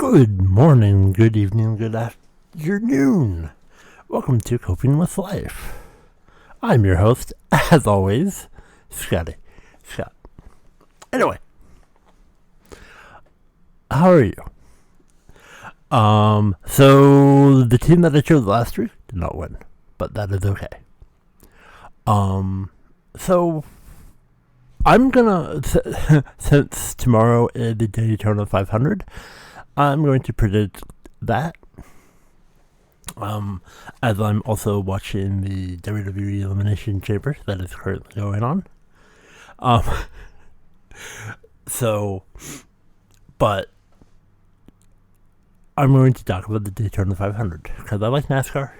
Good morning, good evening, good afternoon. Welcome to Coping with Life. I'm your host, as always, Scott. Anyway, how are you? So the team that I chose last week did not win, but that is okay. So I'm gonna, since tomorrow is the Daytona 500, I'm going to predict that. As I'm also watching the WWE Elimination Chamber that is currently going on. But I'm going to talk about the Daytona 500 because I like NASCAR.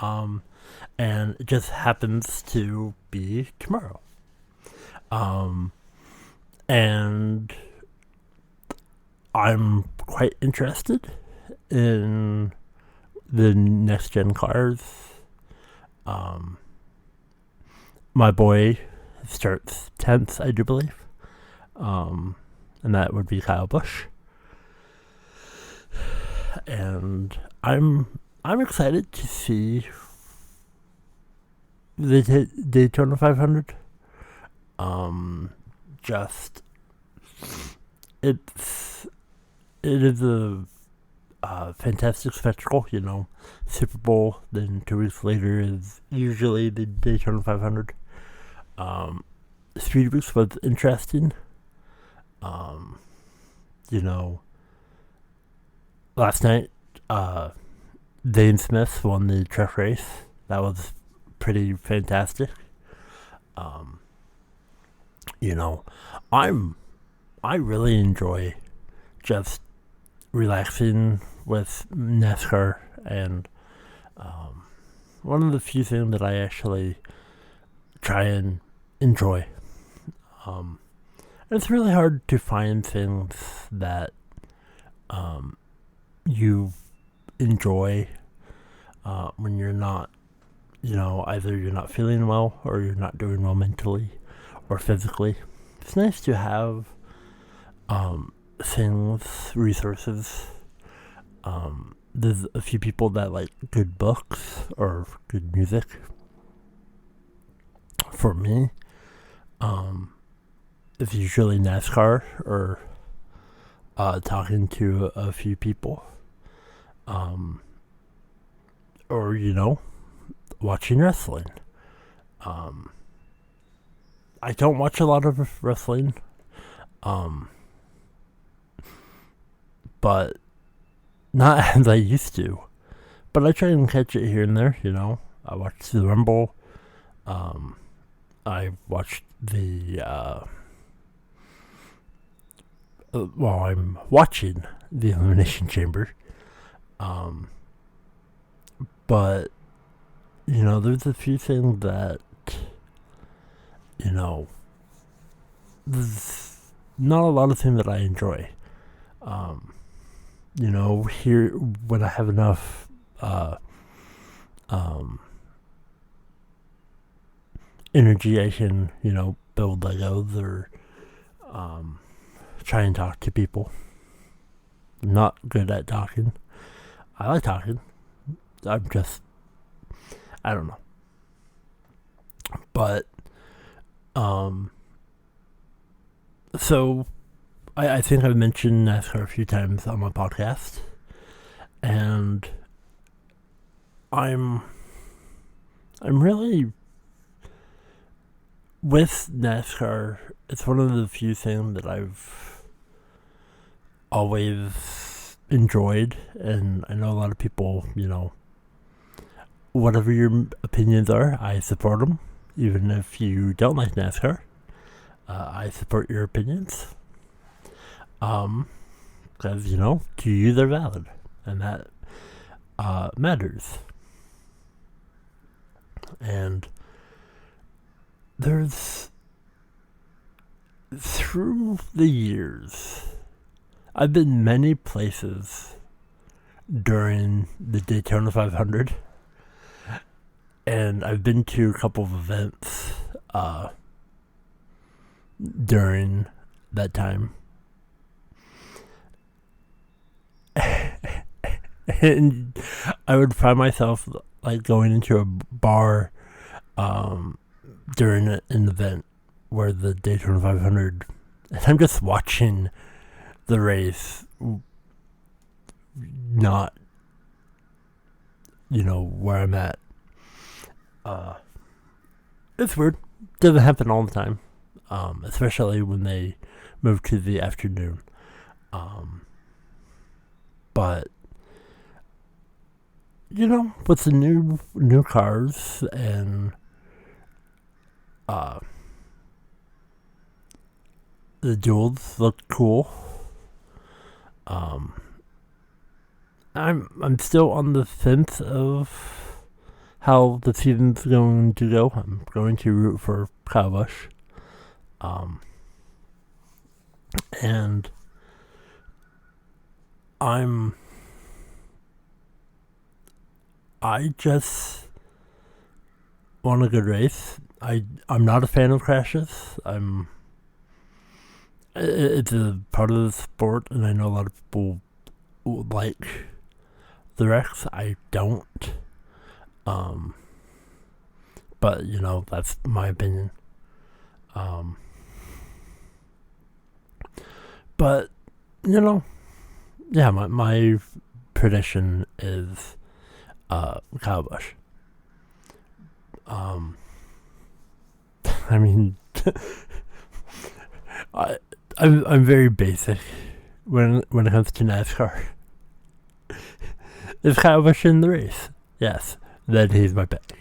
And it just happens to be tomorrow. And I'm quite interested in the next gen cars. My boy starts 10th, I do believe. And that would be Kyle Busch. And I'm excited to see the Daytona 500. It is a fantastic spectacle, Super Bowl, then 2 weeks later is usually the Daytona 500. 3 weeks was interesting. Last night, Dane Smith won the truck race. That was pretty fantastic. I really enjoy just relaxing with NASCAR, and one of the few things that I actually try and enjoy. And it's really hard to find things that you enjoy when you're not, either you're not feeling well or you're not doing well mentally or physically. It's nice to have things, resources. There's a few people that like good books or good music. For me, it's usually NASCAR or talking to a few people. Or, watching wrestling. I don't watch a lot of wrestling. But not as I used to. But I try and catch it here and there, I watched the Rumble. I watched I'm watching the Elimination Chamber. But, there's a few things that, there's not a lot of things that I enjoy. Here, when I have enough, energy, I can, build Legos or, try and talk to people. I'm not good at talking. I like talking. I don't know. But, so, I think I've mentioned NASCAR a few times on my podcast, and I'm really, with NASCAR, it's one of the few things that I've always enjoyed, and I know a lot of people, whatever your opinions are, I support them, even if you don't like NASCAR. I support your opinions. Because, to you they're valid, and that matters. And there's, through the years, I've been many places during the Daytona 500, and I've been to a couple of events during that time. And I would find myself like going into a bar during an event where the Daytona 500, and I'm just watching the race, not, where I'm at. It's weird. Doesn't happen all the time, especially when they move to the afternoon. But with the new cars and the duels look cool. I'm still on the fence of how the season's going to go. I'm going to root for Kyle Busch. And I just want a good race. I'm not a fan of crashes. It's a part of the sport, and I know a lot of people like the wrecks. I don't. But that's my opinion. But yeah, my prediction is Kyle Busch. I mean, I'm very basic when it comes to NASCAR. Is Kyle Busch in the race? Yes, then he's my pick.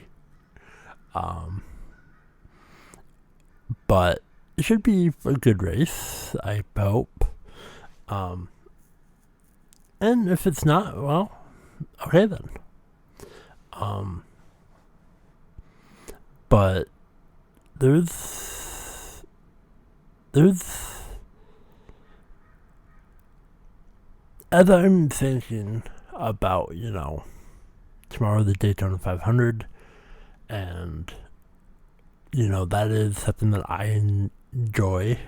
But it should be a good race, I hope. And if it's not, well, okay then. But there's as I'm thinking about, tomorrow the Daytona 500, and that is something that I enjoy.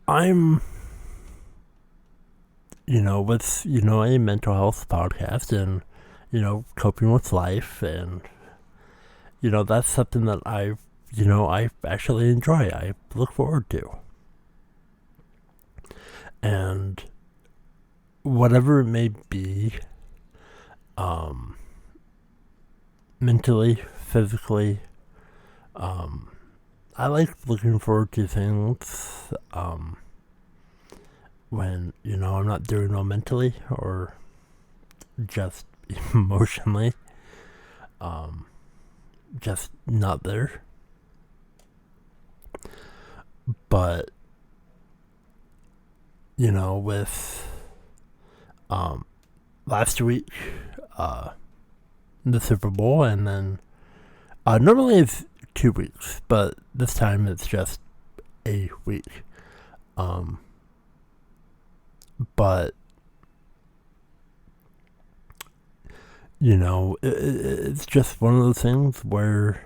I'm with a mental health podcast, and coping with life, and that's something that I actually enjoy. I look forward to. And whatever it may be, mentally, physically, I like looking forward to things when I'm not doing well mentally or just emotionally, just not there. But with last week, the Super Bowl, and then normally it's 2 weeks, but this time it's just a week. But it's just one of those things where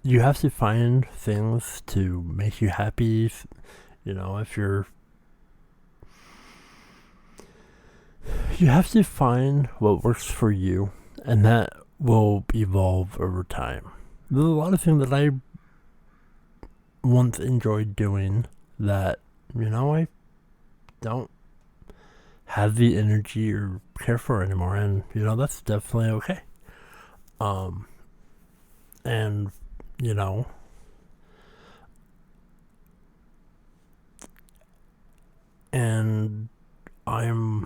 you have to find things to make you happy. If you have to find what works for you, and that will evolve over time. There's a lot of things that I once enjoyed doing that I don't have the energy or care for anymore, and that's definitely okay. And and I'm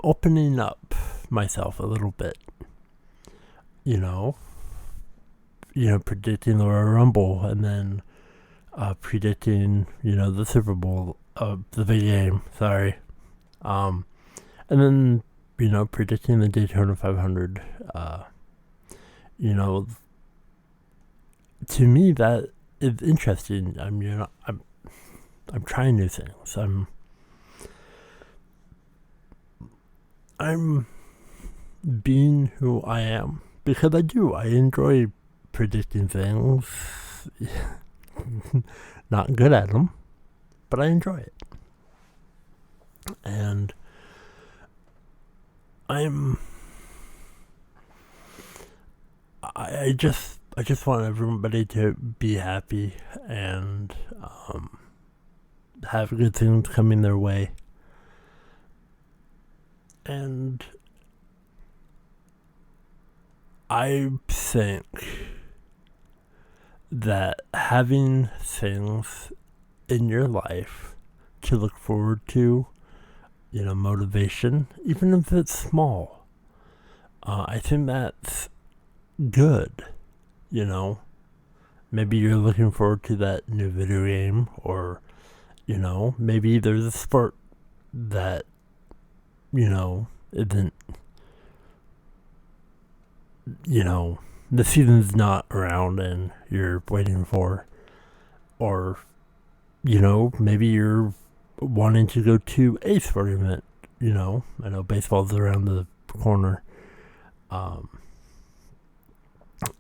opening up myself a little bit, predicting the Royal Rumble, and then predicting the Super Bowl, the big game, sorry, and then predicting the Daytona 500. To me that is interesting. I'm trying new things. I'm being who I am because I enjoy predicting things. not good at them, but I enjoy it. And I just want everybody to be happy and have good things coming their way. And I think that having things in your life to look forward to, motivation, even if it's small, I think that's good. Maybe you're looking forward to that new video game, or maybe there's a sport that isn't, the season's not around and you're waiting for, or maybe you're wanting to go to a sport event. I know baseball's around the corner,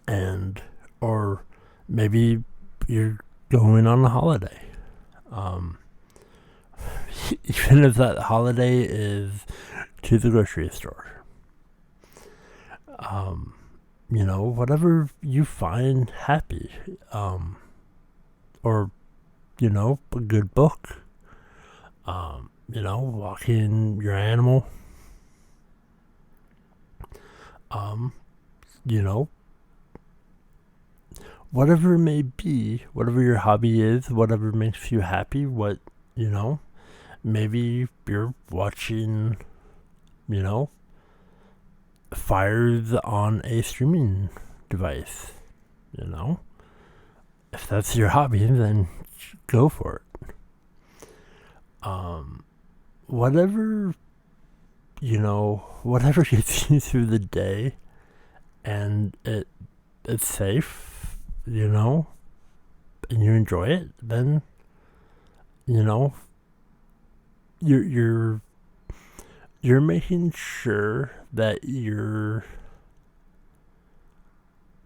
and or maybe you're going on a holiday. Even if that holiday is to the grocery store. Whatever you find happy. Or, a good book. Walking your animal. Whatever it may be, whatever your hobby is, whatever makes you happy, maybe you're watching, fires on a streaming device, If that's your hobby, then go for it. Whatever gets you through the day and it's safe, and you enjoy it, then, you're making sure that you're,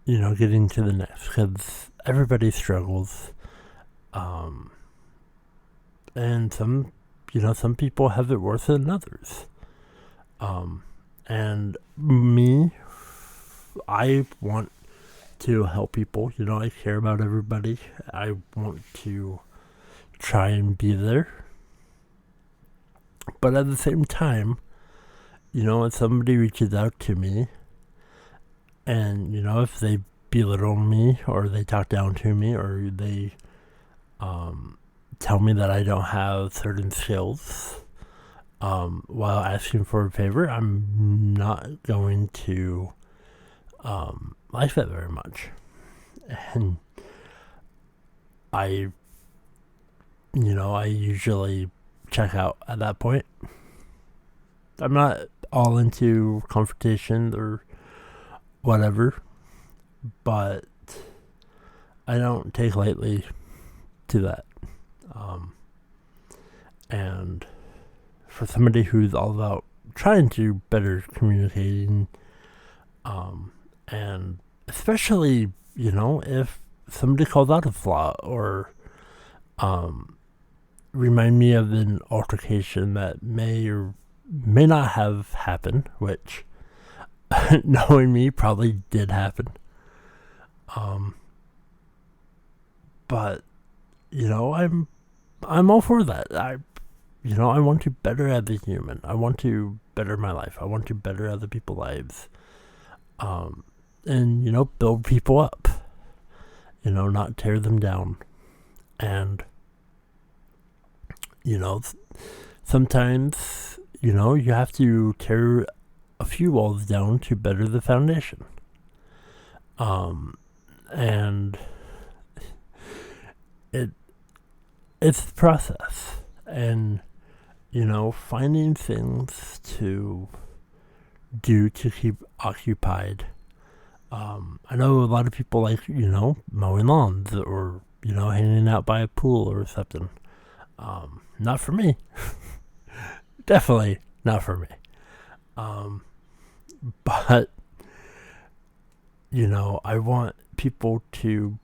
getting to the next, because everybody struggles, and some people have it worse than others, and me, I want to help people. I care about everybody. I want to try and be there. But at the same time, if somebody reaches out to me and, if they belittle me or they talk down to me or they tell me that I don't have certain skills while asking for a favor, I'm not going to like that very much. And I usually check out at that point. I'm not all into confrontation or whatever, but I don't take lightly to that. And for somebody who's all about trying to better communicating, and especially, if somebody calls out a flaw or remind me of an altercation that may or may not have happened, which, knowing me, probably did happen. But I'm all for that. I want to better as a human. I want to better my life. I want to better other people's lives. And build people up. Not tear them down. And sometimes, you have to tear a few walls down to better the foundation. And it's the process. And, finding things to do to keep occupied. I know a lot of people like, mowing lawns or, hanging out by a pool or something. Not for me. Definitely not for me. But, I want people to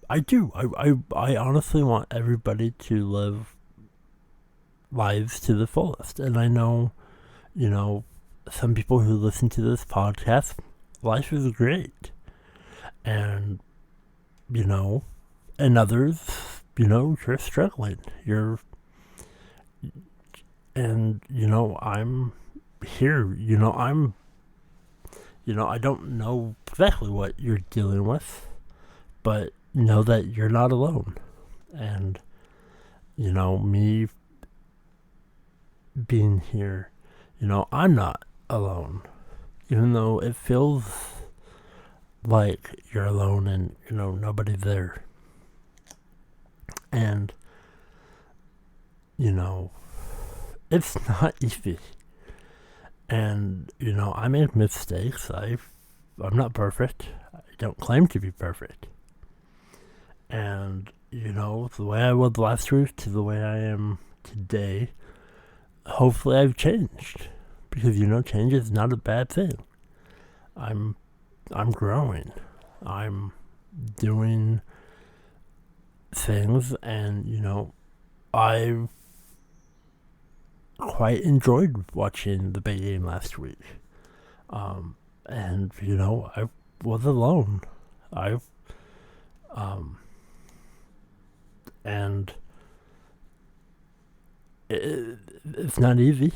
I do. I honestly want everybody to live lives to the fullest. And I know, you know, some people who listen to this podcast, life is great. And, you know, and others, you know, you're struggling. I'm here. I don't know exactly what you're dealing with, but know that you're not alone. And, me being here, I'm not alone. Even though it feels like you're alone and, nobody's there. And, it's not easy. And, I make mistakes. I'm not perfect. I don't claim to be perfect. And, the way I was last week to the way I am today, hopefully I've changed. Because, change is not a bad thing. I'm growing. I'm doing things, and, I've quite enjoyed watching the Bay game last week. And, I was alone. And it's not easy,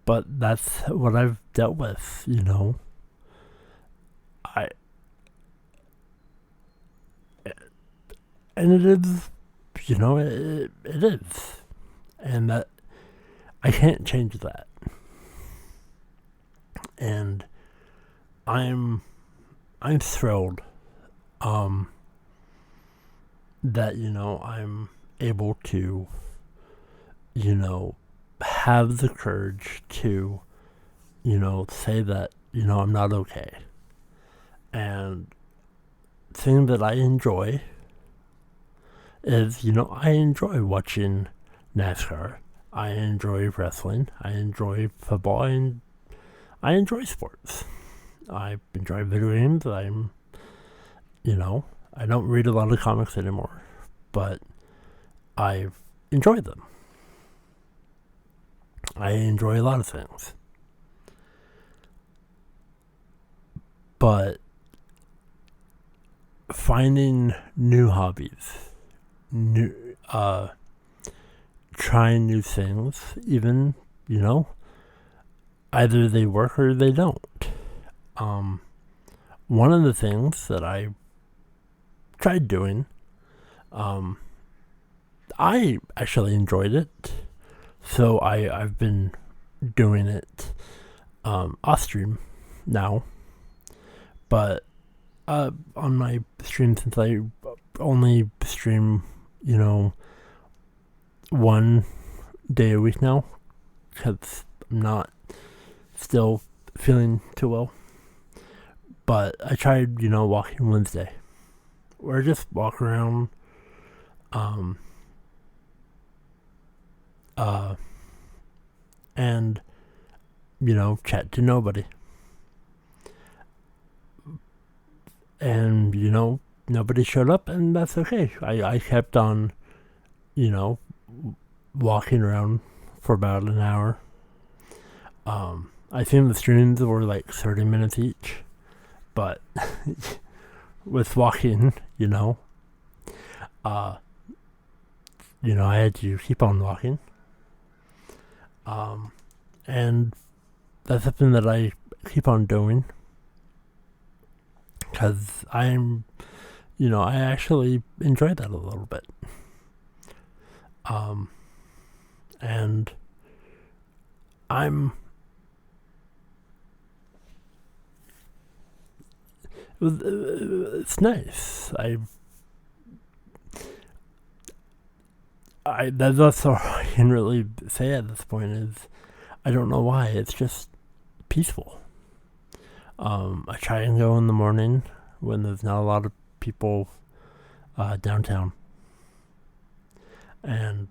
but that's what I've dealt with, and it is, it is, and that I can't change that, and I'm thrilled, that I'm able to, have the courage to, say that I'm not okay, and thing that I enjoy is, I enjoy watching NASCAR. I enjoy wrestling. I enjoy football. And I enjoy sports. I enjoy video games. I don't read a lot of comics anymore, but I enjoy them. I enjoy a lot of things. But finding new hobbies, trying new things, even, either they work or they don't. One of the things that I tried doing, I actually enjoyed it, so I've been doing it off stream now, but on my stream, since I only stream, one day a week now, because I'm not still feeling too well. But I tried, walking Wednesday, or just walk around, and, chat to nobody. And, nobody showed up, and that's okay. I kept on, walking around for about an hour. I think the streams were like 30 minutes each, but with walking, I had to keep on walking. And that's something that I keep on doing, because I actually enjoy that a little bit. And it's nice. That's all I can really say at this point is, I don't know why, it's just peaceful. I try and go in the morning when there's not a lot of people downtown. And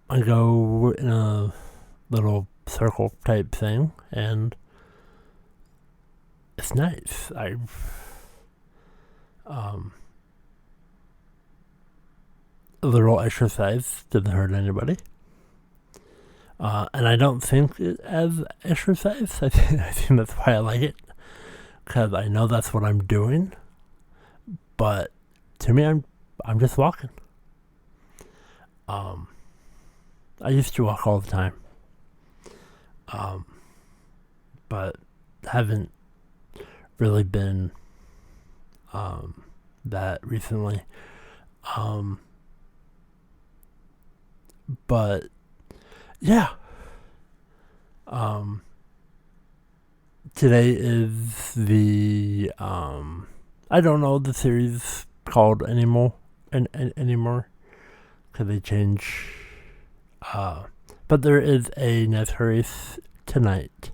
I I go in a little circle type thing, and it's nice. A little exercise doesn't hurt anybody. And I don't think it as exercise. I think that's why I like it, because I know that's what I'm doing. But to me, I'm just walking. I used to walk all the time, but haven't really been that recently. But yeah. Today is the I don't know the series called anymore because they change. But there is a NASCAR race tonight.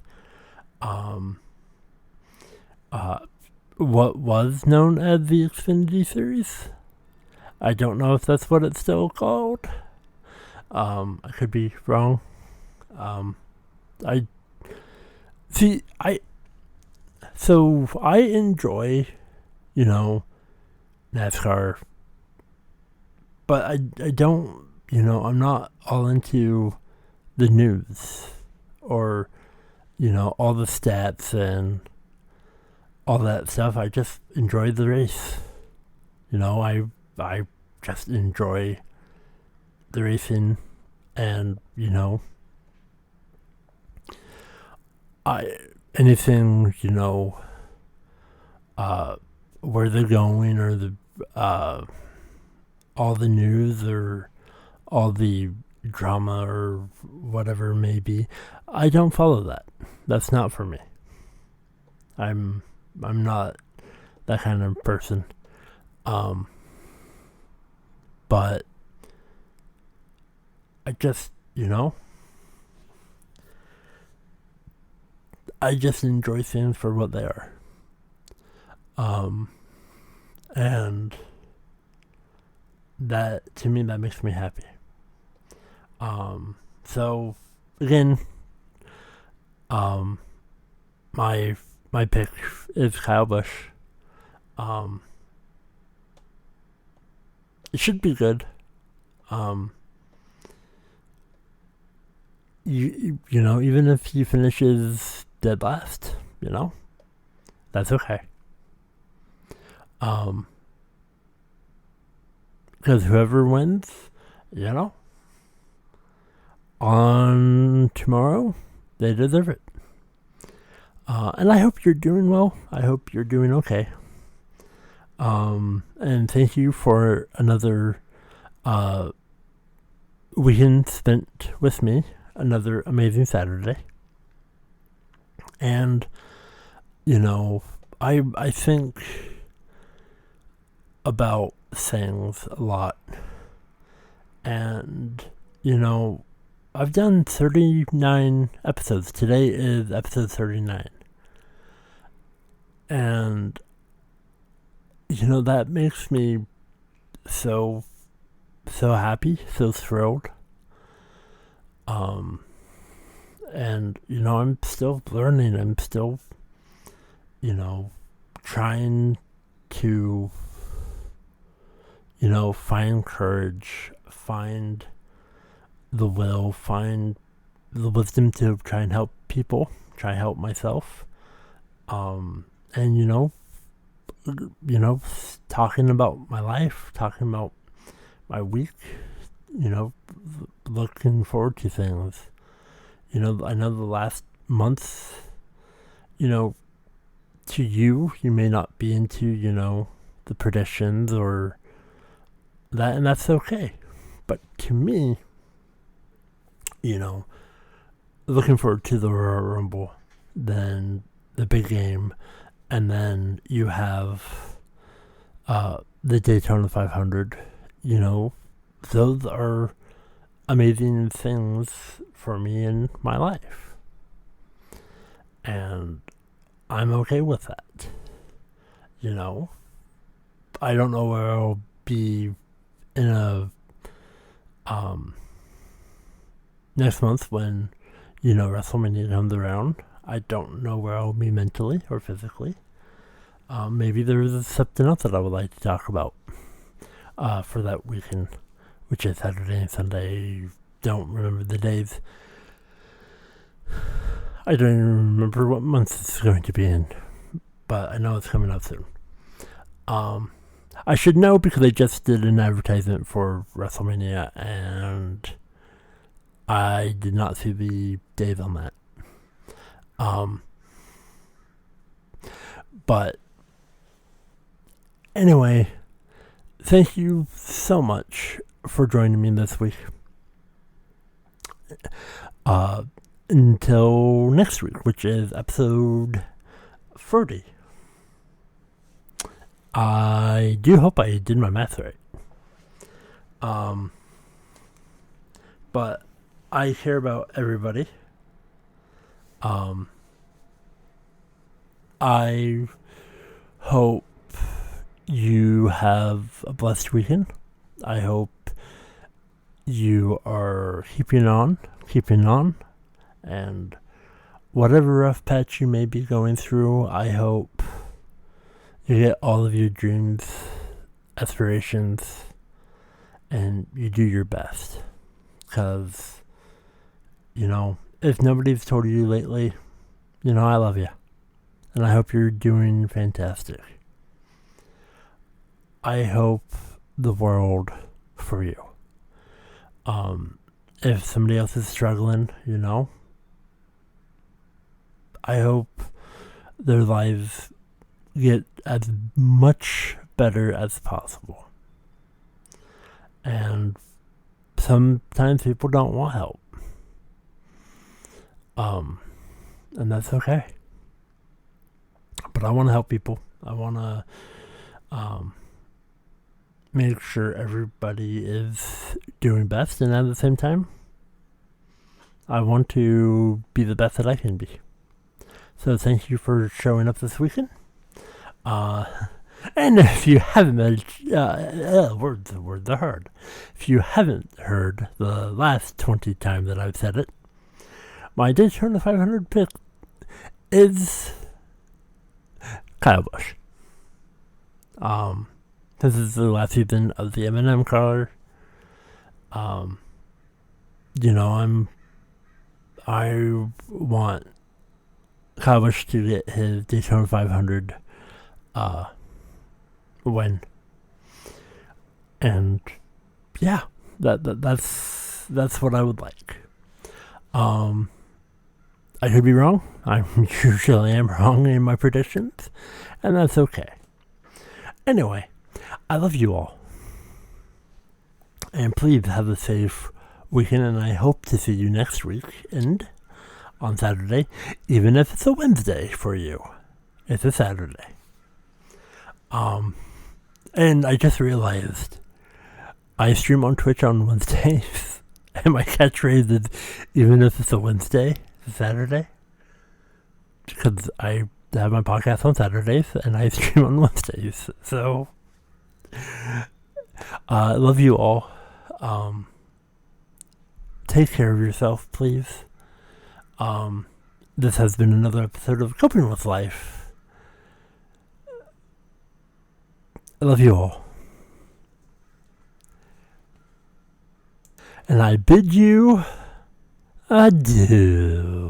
What was known as the Xfinity Series. I don't know if that's what it's still called. I could be wrong. I enjoy, NASCAR, but I don't, I'm not all into the news or, all the stats and all that stuff. I just enjoy the race. I just enjoy the racing, and anything where they're going, or the all the news, or all the drama, or whatever it may be. I don't follow that. That's not for me. I'm not that kind of person. But I just, I just enjoy things for what they are. And that, to me, that makes me happy. So again, my pick is Kyle Busch. It should be good. Even if he finishes dead last, that's okay. Because whoever wins, on tomorrow, they deserve it. And I hope you're doing well. I hope you're doing okay. And thank you for another weekend spent with me. Another amazing Saturday. And, I think about things a lot. And, I've done 39 episodes. Today is episode 39. And, that makes me so happy, so thrilled. And, I'm still learning. I'm still, trying to, find courage, find the will, find the wisdom to try and help people, try and help myself. And, talking about my life, talking about my week, looking forward to things. I know the last month, to you may not be into, the predictions or that, and that's okay. But to me, looking forward to the Royal Rumble, then the big game, and then you have the Daytona 500. Those are amazing things for me in my life. And I'm okay with that. I don't know where I'll be in a next month when, WrestleMania comes around, I don't know where I'll be mentally or physically. Maybe there's something else that I would like to talk about for that weekend, which is Saturday and Sunday. Don't remember the days. I don't even remember what month it's going to be in, but I know it's coming up soon. I should know because I just did an advertisement for WrestleMania and I did not see the days on that. But anyway, thank you so much for joining me this week. Until next week, which is episode 30. I do hope I did my math right. But I care about everybody. I hope you have a blessed weekend. I hope you are keeping on, and whatever rough patch you may be going through, I hope you get all of your dreams, aspirations, and you do your best. Because, if nobody's told you lately, I love you. And I hope you're doing fantastic. I hope the world for you. If somebody else is struggling, I hope their lives get as much better as possible. And sometimes people don't want help. And that's okay. But I want to help people. I want to make sure everybody is doing best, and at the same time, I want to be the best that I can be. So thank you for showing up this weekend. And if you haven't words are hard. If you haven't heard the last 20 times that I've said it, my Daytona 500 pick is Kyle Busch. This is the last season of the M&M car. I want Kyle Busch to get his Daytona 500 win. And yeah, that's what I would like. I could be wrong. I usually am wrong in my predictions, and that's okay. Anyway, I love you all. And please have a safe weekend, and I hope to see you next week and on Saturday, even if it's a Wednesday for you. It's a Saturday. And I just realized I stream on Twitch on Wednesdays, and my catchphrase is even if it's a Wednesday, it's a Saturday. Because I have my podcast on Saturdays, and I stream on Wednesdays. So, I love you all. Take care of yourself, please. This has been another episode of Coping with Life. I love you all. And I bid you adieu.